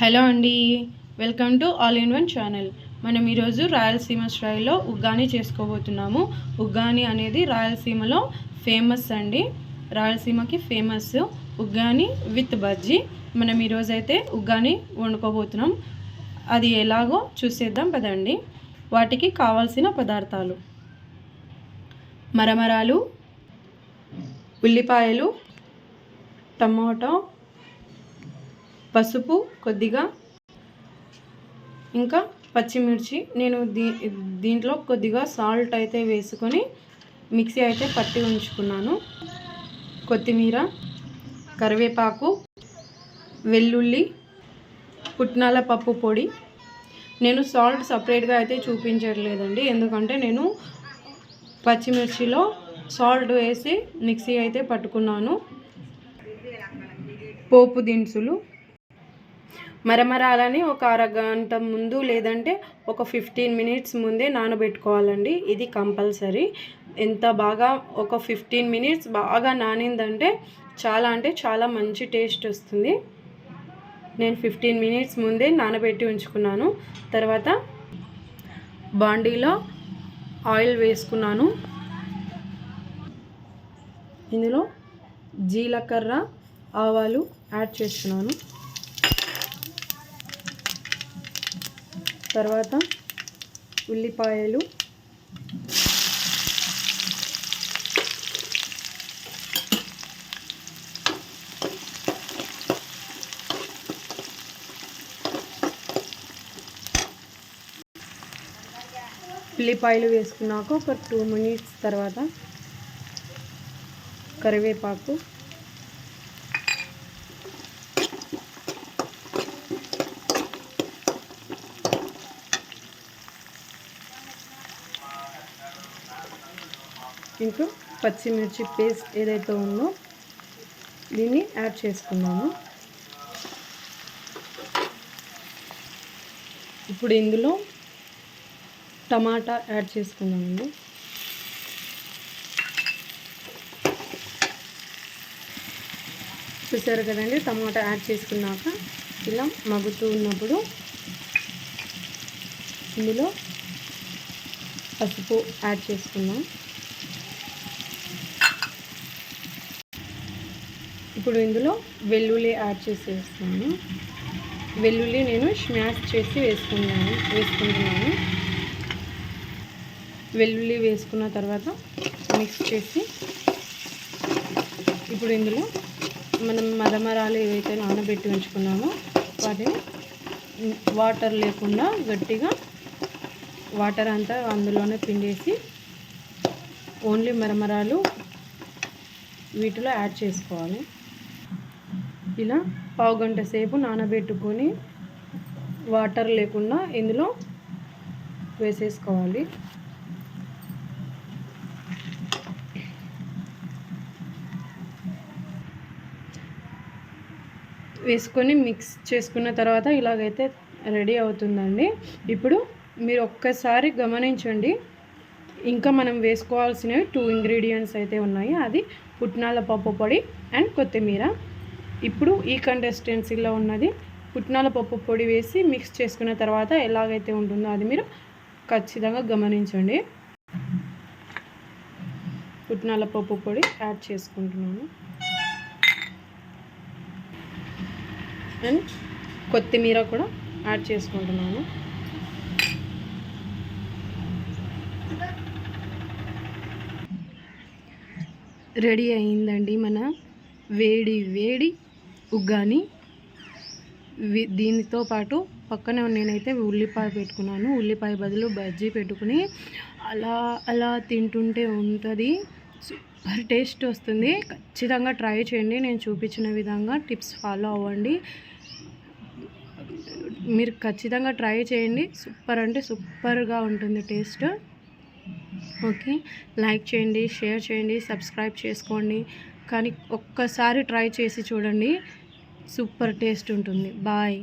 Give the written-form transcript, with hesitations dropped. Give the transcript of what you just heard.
Hello అండి, welcome to all in one channel. మనం ఈరోజు రాయలసీమ స్టైల్లో ఉగ్గాని చేసుకోబోతున్నాము. ఉగ్గాని అనేది రాయలసీమలో ఫేమస్ అండి. రాయలసీమకి ఫేమస్ ఉగ్గాని విత్ బజ్జీ. మనం ఈరోజు అయితే ఉగ్గాని వండుకోబోతున్నాం. అది ఎలాగో చూసేద్దాం పదండి. వాటికి కావాల్సిన పదార్థాలు: మరమరాలు, ఉల్లిపాయలు, టమాటో, పసుపు కొద్దిగా, ఇంకా పచ్చిమిర్చి. నేను దీంట్లో కొద్దిగా సాల్ట్ అయితే వేసుకొని మిక్సీ అయితే పట్టి ఉంచుకున్నాను. కొత్తిమీర, కరివేపాకు, వెల్లుల్లి, పుట్నాల పప్పు పొడి. నేను సాల్ట్ సపరేట్గా అయితే చూపించట్లేదండి, ఎందుకంటే నేను పచ్చిమిర్చిలో సాల్ట్ వేసి మిక్సీ అయితే పట్టుకున్నాను. పోపు దినుసులు, మరమరాలని ఒక అరగంట ముందు లేదంటే ఒక 15 మినిట్స్ ముందే నానబెట్టుకోవాలండి. ఇది కంపల్సరీ. ఎంత బాగా ఒక 15 మినిట్స్ బాగా నానిందంటే చాలా మంచి టేస్ట్ వస్తుంది. నేను 15 మినిట్స్ ముందే నానబెట్టి ఉంచుకున్నాను. తర్వాత బాండీలో ఆయిల్ వేసుకున్నాను. ఇందులో జీలకర్ర, ఆవాలు యాడ్ చేస్తున్నాను. తర్వాత ఉల్లిపాయలు, వేసుకున్నాక ఒక 2 మినిట్స్ తర్వాత కరివేపాకు, ఇంకా పచ్చిమిర్చి పేస్ట్ ఏదైతే ఉందో దీన్ని యాడ్ చేసుకున్నాము. ఇప్పుడు ఇందులో టమాటా యాడ్ చేసుకున్నామండి. చూసారు కదండి, టమాటా యాడ్ చేసుకున్నాక ఇలా మగ్గుతూ ఉన్నప్పుడు ఇందులో పసుపు యాడ్ చేసుకున్నాం. ఇప్పుడు ఇందులో వెల్లుల్లి యాడ్ చేసేస్తున్నాను. వెల్లుల్లి నేను స్మాష్ చేసి వేసుకుంటున్నాను. వెల్లుల్లి వేసుకున్న తర్వాత మిక్స్ చేసి ఇప్పుడు ఇందులో మనం మరమరాలు ఏవైతే నానబెట్టి ఉంచుకున్నామో వాటిని వాటర్ లేకుండా గట్టిగా వాటర్ అంతా అందులోనే పిండేసి ఓన్లీ మరమరాలు వీటిలో యాడ్ చేసుకోవాలి. ఇలా పావుగంట సేపు నానబెట్టుకొని వాటర్ లేకుండా ఇందులో వేసేసుకోవాలి. వేసుకొని మిక్స్ చేసుకున్న తర్వాత ఇలాగైతే రెడీ అవుతుందండి. ఇప్పుడు మీరు ఒక్కసారి గమనించండి, ఇంకా మనం వేసుకోవాల్సినవి 2 ఇంగ్రీడియంట్స్ అయితే ఉన్నాయి. అది పుట్నాల పప్పు పొడి అండ్ కొత్తిమీర. ఇప్పుడు ఈ కన్సిస్టెన్సీలో ఉన్నది పుట్నాల పప్పు పొడి వేసి మిక్స్ చేసుకున్న తర్వాత ఎలాగైతే ఉంటుందో అది మీరు ఖచ్చితంగా గమనించండి. పుట్నాల పప్పు పొడి యాడ్ చేసుకుంటున్నాను అండ్ కొత్తిమీర కూడా యాడ్ చేసుకుంటున్నాను. రెడీ అయిందండి మన వేడి ఉగ్గాని. దీనితో పాటు పక్కనే నేనైతే ఉల్లిపాయ పెట్టుకున్నాను. ఉల్లిపాయ బదులు బజ్జీ పెట్టుకుని అలా తింటుంటే ఉంటుంది, సూపర్ టేస్ట్ వస్తుంది. ఖచ్చితంగా ట్రై చేయండి. నేను చూపించిన విధంగా టిప్స్ ఫాలో అవ్వండి. మీరు ఖచ్చితంగా ట్రై చేయండి. సూపర్ అంటే సూపర్గా ఉంటుంది టేస్ట్. ఓకే, లైక్ చేయండి, షేర్ చేయండి, సబ్స్క్రైబ్ చేసుకోండి. కానీ ఒక్కసారి ట్రై చేసి చూడండి, సూపర్ టేస్ట్ ఉంటుంది. బాయ్.